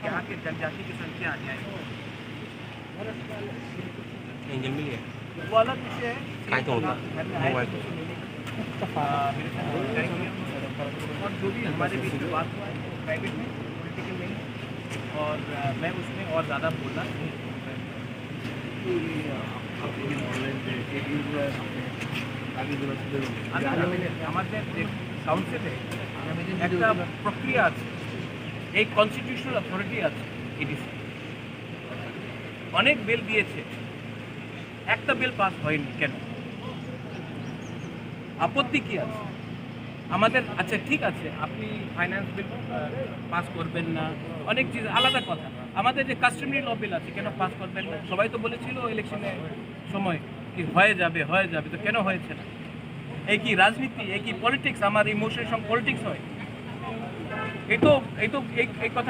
यहाँ के जनजाति की संख्या अन्याय एंजल मिल गया वो अलग विषय है। काय तो होगा घर में आए थे किसी मिलने मेरे साथ जानकारी किया और जो भी हमारे बीच में बात हुआ है वो प्राइवेट में पॉलिटिकल नहीं और मैं उसमें और ज़्यादा बोलना नहीं আমাদের যে কাউন্সিলে একটা প্রক্রিয়া আছে, এই কনস্টিটিউশনাল অথরিটি আছে এডিসি, অনেক বিল দিয়েছে, একটা বিল পাস হয়নি কেন? আপত্তি কি আছে আমাদের? আচ্ছা ঠিক আছে, আপনি ফাইন্যান্স বিল পাস করবেন না, অনেক চিজ আলাদা কথা। আমাদের যে কাস্টমারি ল বিল আছে কেন পাস করবেন না? সবাই তো বলেছিল ইলেকশনের সময় কি হয়ে যাবে, তো কেন হয়েছে না? এই কি রাজনীতি, এই কি পলিটিক্স? আমার ইমোশনের সঙ্গে পলিটিক্স হয়? এই কথা